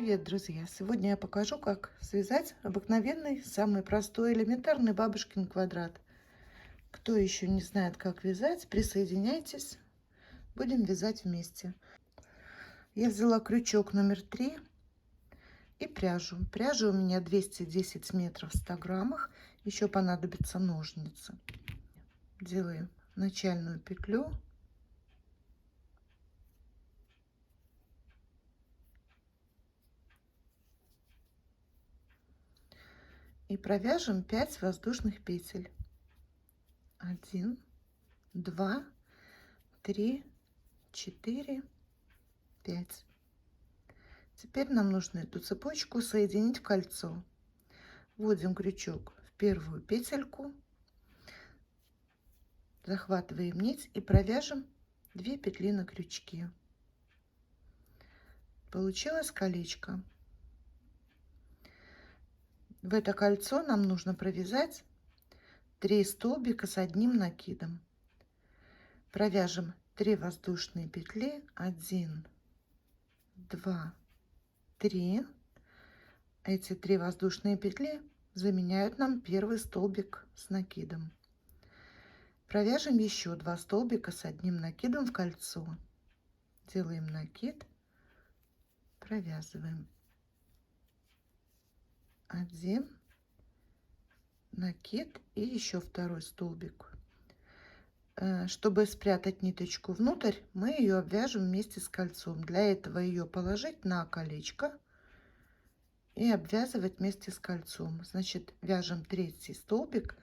Привет, друзья! Сегодня я покажу, как связать обыкновенный, самый простой, элементарный бабушкин квадрат. Кто еще не знает, как вязать, присоединяйтесь, будем вязать вместе. Я взяла крючок номер 3 и пряжу. Пряжа у меня 210 метров в 100 граммах, еще понадобятся ножницы. Делаем начальную петлю. И провяжем 5 воздушных петель. 1, 2, 3, 4, 5. Теперь нам нужно эту цепочку соединить в кольцо. Вводим крючок в первую петельку, захватываем нить и провяжем 2 петли на крючке. Получилось колечко. В это кольцо нам нужно провязать 3 столбика с одним накидом. Провяжем 3 воздушные петли, 1, 2, 3. Эти 3 воздушные петли заменяют нам первый столбик с накидом. Провяжем еще 2 столбика с одним накидом в кольцо. Делаем накид, провязываем. 1 накид и еще второй столбик. Чтобы спрятать ниточку внутрь, мы ее обвяжем вместе с кольцом. Для этого ее положить на колечко и обвязывать вместе с кольцом. Значит, вяжем 3 столбик,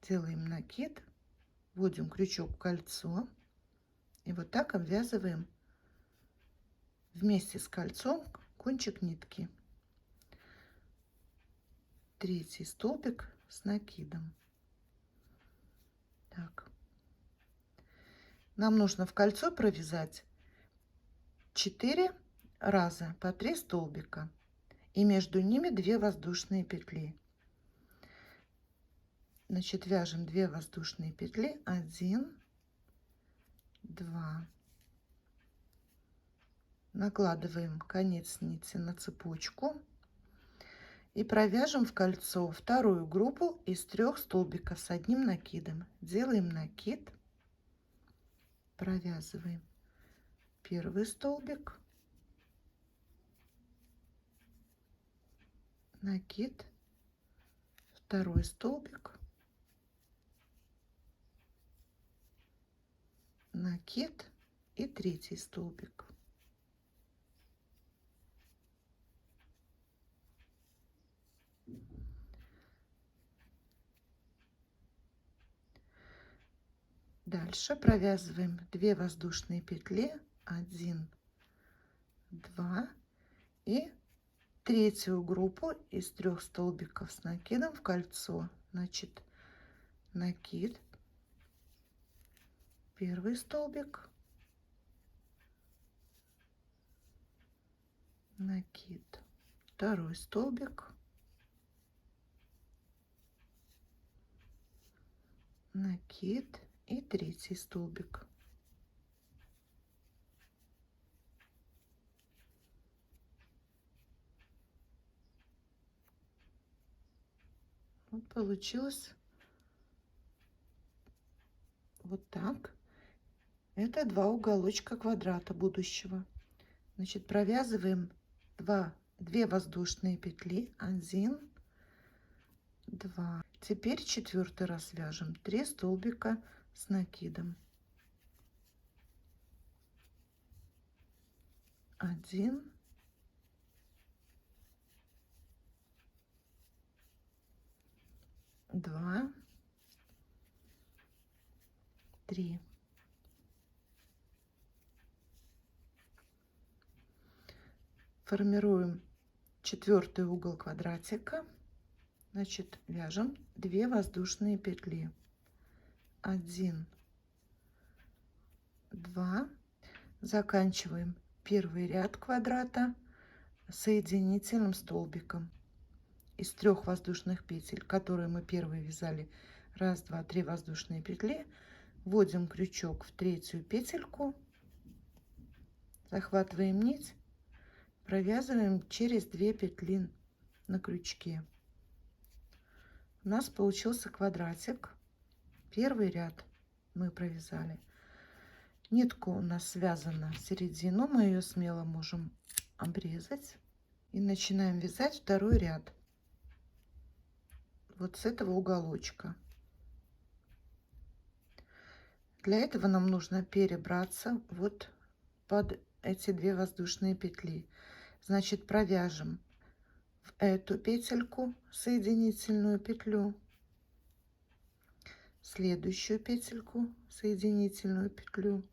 делаем накид, вводим крючок в кольцо и вот так обвязываем вместе с кольцом кончик нитки. 3 столбик с накидом. Так. Нам нужно в кольцо провязать 4 раза по 3 столбика и между ними 2 воздушные петли. Значит, вяжем 2 воздушные петли, 1, 2. Накладываем конец нити на цепочку и провяжем в кольцо вторую группу из 3 столбиков с одним накидом. Делаем накид, провязываем первый столбик, накид, второй столбик, накид и 3 столбик. Дальше провязываем 2 воздушные петли, 1, 2 и третью группу из 3 столбиков с накидом в кольцо. Значит, накид, первый столбик, накид, второй столбик, накид и 3 столбик. Вот получилось вот так. Это 2 уголочка квадрата будущего. Значит, провязываем 2 воздушные петли, 1, 2. Теперь 4-й раз вяжем 3 столбика с накидом, 1, 2, 3. Формируем 4-й угол квадратика. Значит, вяжем 2 воздушные петли, 1, 2. Заканчиваем первый ряд квадрата соединительным столбиком из 3 воздушных петель, которые мы первые вязали. 1, 2, 3 воздушные петли. Вводим крючок в 3-ю петельку, захватываем нить, провязываем через 2 петли на крючке. У нас получился квадратик. Первый ряд мы провязали. Нитка у нас связана в середину, мы ее смело можем обрезать. И начинаем вязать второй ряд. Вот с этого уголочка. Для этого нам нужно перебраться вот под эти 2 воздушные петли. Значит, провяжем в эту петельку соединительную петлю, следующую петельку соединительную петлю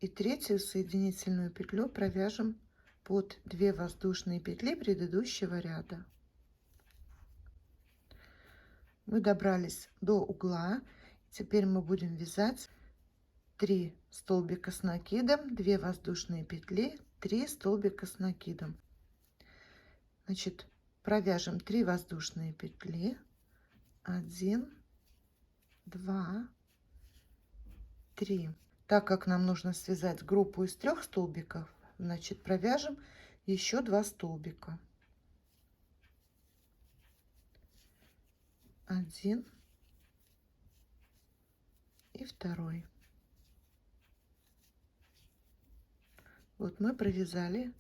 и третью соединительную петлю провяжем под 2 воздушные петли предыдущего ряда. Мы добрались до угла. Теперь мы будем вязать 3 столбика с накидом, 2 воздушные петли, 3 столбика с накидом. Значит, провяжем 3 воздушные петли, 1, 2, 3. Так как нам нужно связать группу из 3 столбиков, значит, провяжем еще 2 столбика. 1 и 2. Вот мы провязали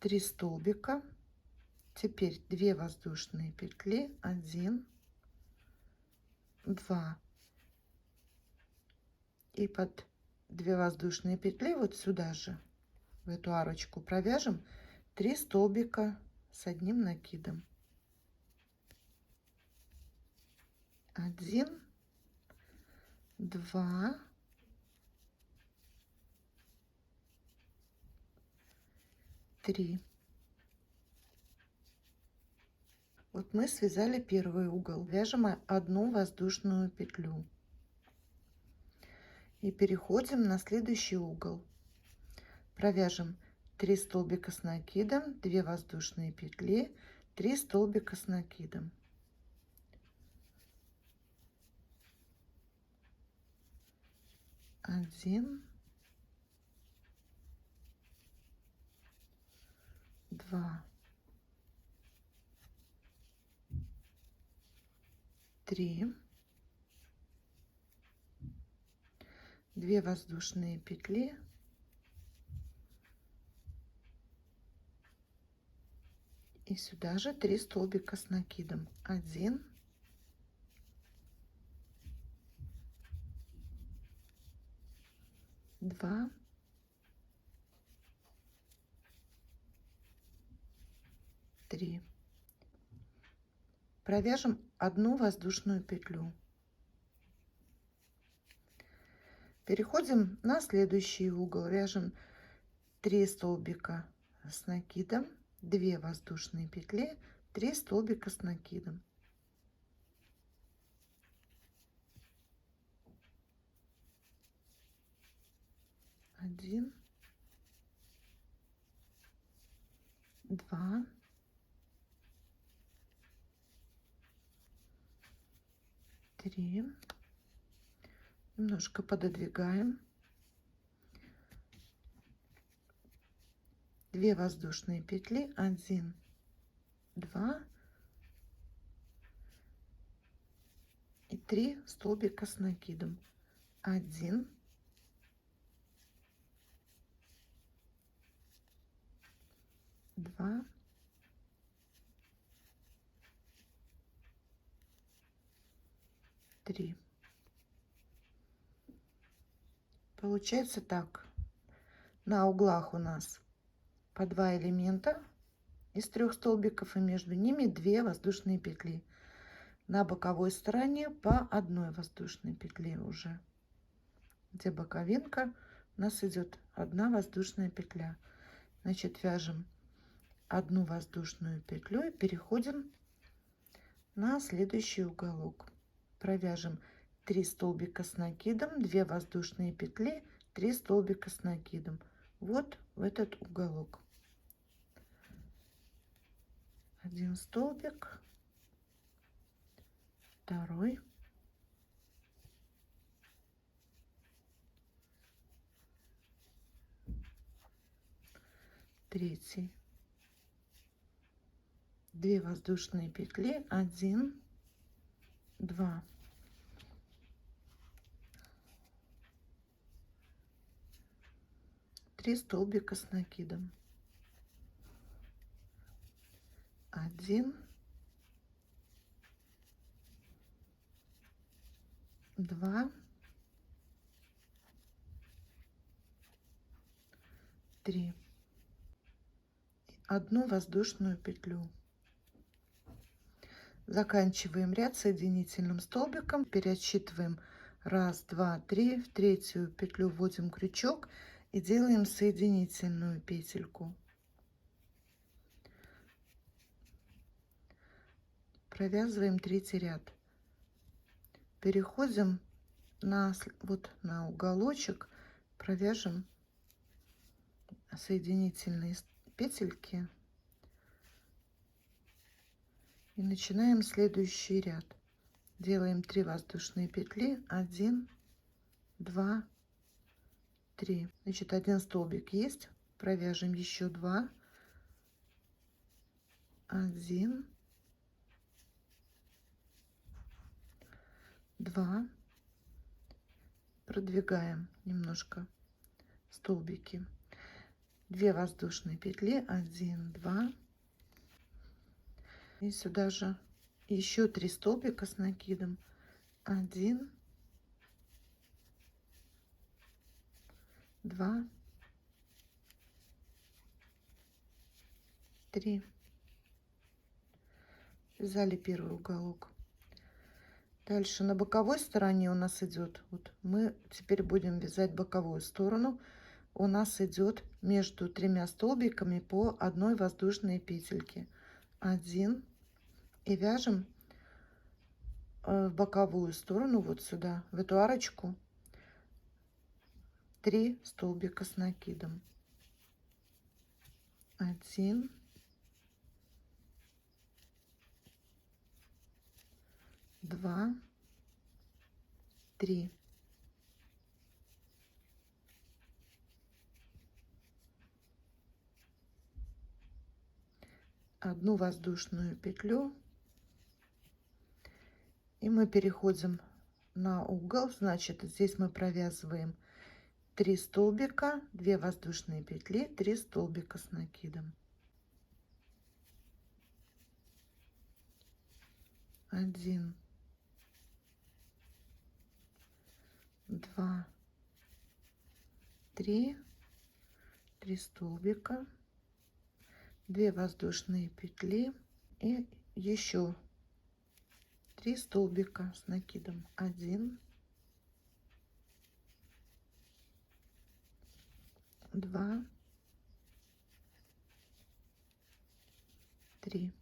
3 столбика. Теперь 2 воздушные петли, 1, 2. И под 2 воздушные петли вот сюда же, в эту арочку, провяжем 3 столбика с одним накидом. 1, 2, 3. Вот мы связали первый угол. Вяжем одну воздушную петлю и переходим на следующий угол. Провяжем 3 столбика с накидом, 2 воздушные петли, 3 столбика с накидом. 1, 2, 3, 2 воздушные петли, и сюда же 3 столбика с накидом. 1, 2, 3. Провяжем одну воздушную петлю. Переходим на следующий угол. Вяжем 3 столбика с накидом, 2 воздушные петли, 3 столбика с накидом. 1, 2, 3. Немножко пододвигаем. 2 воздушные петли, 1, 2 и 3 столбика с накидом. 1, 2, 3. Получается так. На углах у нас по 2 элемента из 3 столбиков, и между ними 2 воздушные петли. На боковой стороне по 1 воздушной петле уже. Где боковинка, у нас идет 1 воздушная петля. Значит, вяжем 1 воздушную петлю и переходим на следующий уголок. Провяжем 3 столбика с накидом, 2 воздушные петли, 3 столбика с накидом. Вот в этот уголок. 1 столбик, 2, третий, 2 воздушные петли, 1, 2, 3 столбика с накидом, 1, 2, 3, 1 воздушную петлю. Заканчиваем ряд соединительным столбиком, пересчитываем 1, 2, 3, в третью петлю вводим крючок и делаем соединительную петельку. Провязываем третий ряд. Переходим на уголочек, провяжем соединительные петельки и начинаем следующий ряд. Делаем 3 воздушные петли, 1, 2, 3. Значит, 1 столбик есть, провяжем еще 2, 1, 2, продвигаем немножко столбики, 2 воздушные петли, 1, 2, и сюда же еще 3 столбика с накидом, 1, 2, 3. Вязали первый уголок. Дальше на боковой стороне у нас идет, вот мы теперь будем вязать боковую сторону. У нас идет между 3 столбиками по 1 воздушной петельке, 1, и вяжем в боковую сторону, вот сюда, в эту арочку, 3 столбика с накидом, 1, 2, 3. Одну воздушную петлю, и мы переходим на угол. Значит, здесь мы провязываем 3 столбика, 2 воздушные петли, 3 столбика с накидом, 1, 2, 3, 3 столбика, 2 воздушные петли и еще 3 столбика с накидом, 1, 2, 3.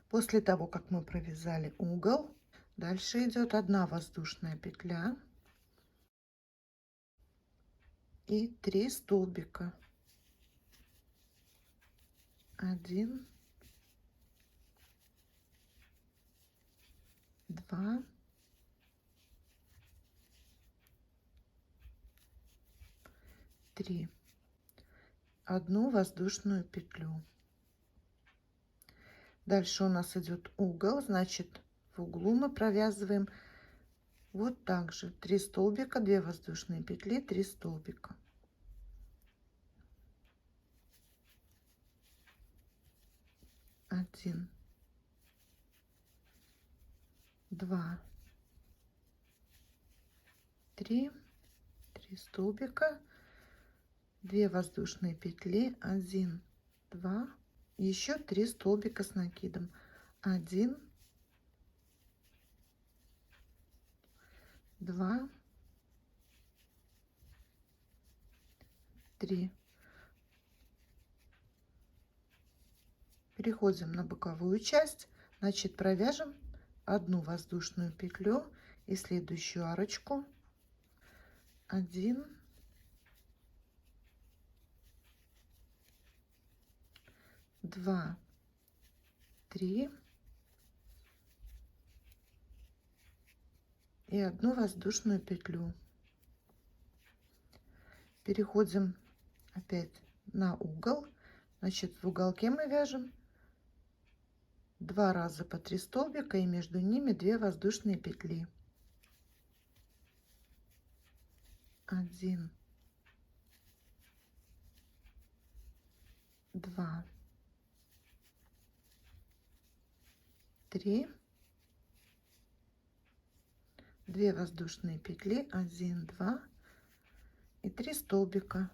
После того, как мы провязали угол, дальше идет 1 воздушная петля и 3 столбика, 1, 2, 3, 1 воздушную петлю. Дальше у нас идет угол, значит, в углу мы провязываем вот так же 3 столбика, 2 воздушные петли, 3 столбика, 1, 2, 3, 3 столбика, 2 воздушные петли, 1, 2, еще 3 столбика с накидом, 1, 2, 3. Переходим на боковую часть, значит, провяжем 1 воздушную петлю и следующую арочку, 1, 2, 3 и 1 воздушную петлю. Переходим опять на угол. Значит, в уголке мы вяжем 2 раза по 3 столбика и между ними 2 воздушные петли. 1, 2, 3, 2 воздушные петли, 1, 2 и 3 столбика.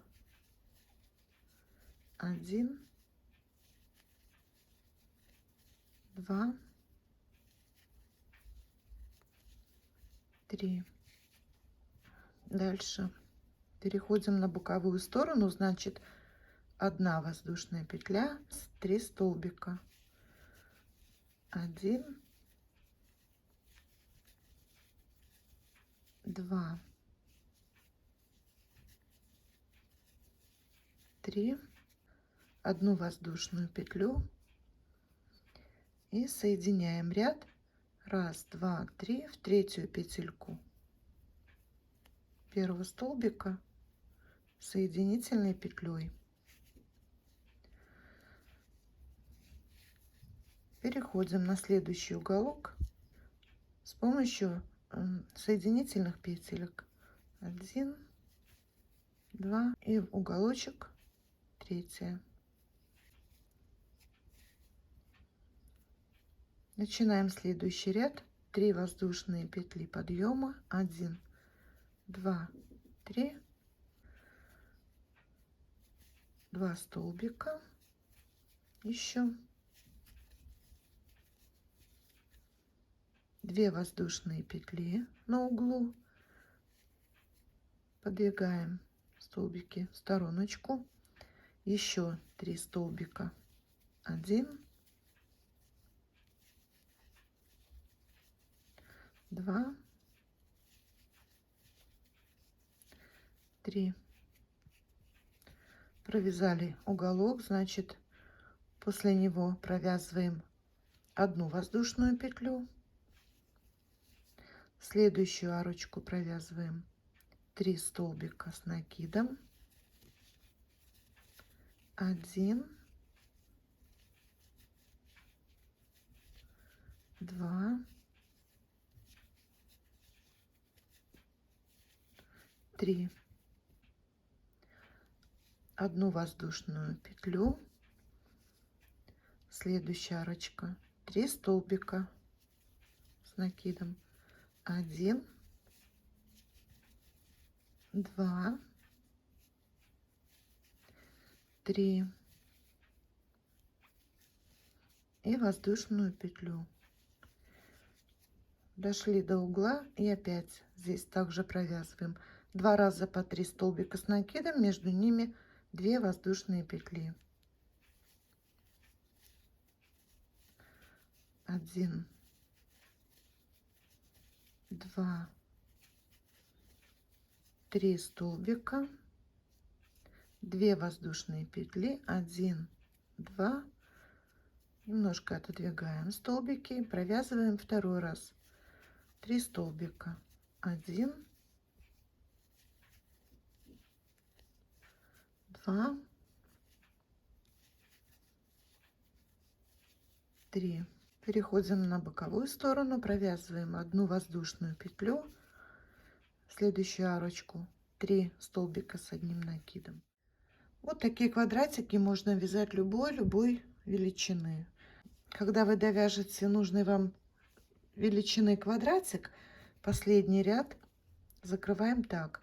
1, 2, 3. Дальше переходим на боковую сторону, значит 1 воздушная петля, 3 столбика. 1, 2, 3, 1 воздушную петлю и соединяем ряд 1, 2, 3 в третью петельку первого столбика соединительной петлей. Переходим на следующий уголок с помощью соединительных петелек. 1, 2 и в уголочек 3. Начинаем следующий ряд. 3 воздушные петли подъема. 1, 2, 3. 2 столбика. Еще 2 воздушные петли на углу. Подвигаем столбики в стороночку. Еще 3 столбика. 1, 2, 3. Провязали уголок, значит, после него провязываем 1 воздушную петлю. Следующую арочку провязываем 3 столбика с накидом. 1, 2, 3. 1 воздушную петлю. Следующая арочка 3 столбика с накидом. 1, 2, 3 и воздушную петлю. Дошли до угла и опять здесь также провязываем 2 раза по 3 столбика с накидом, между ними 2 воздушные петли. 1, 2, 3 столбика, 2 воздушные петли, 1, 2, немножко отодвигаем столбики, провязываем второй раз 3 столбика, 1, 2, 3. Переходим на боковую сторону, провязываем 1 воздушную петлю, следующую арочку 3 столбика с 1 накидом. Вот такие квадратики можно вязать любой величины. Когда вы довяжете нужный вам величины квадратик, последний ряд закрываем так.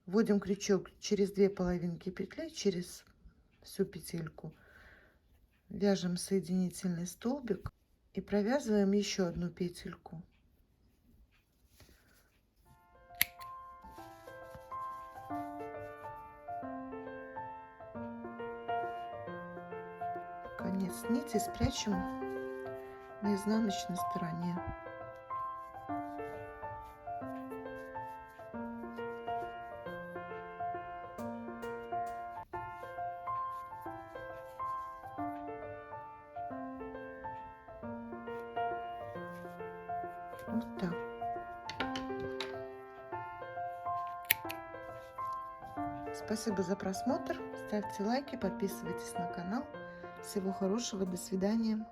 Вводим крючок через 2 половинки петли, через всю петельку, вяжем соединительный столбик и провязываем еще 1 петельку. Конец нити спрячем на изнаночной стороне. Вот так. Спасибо за просмотр. Ставьте лайки, подписывайтесь на канал. Всего хорошего, до свидания.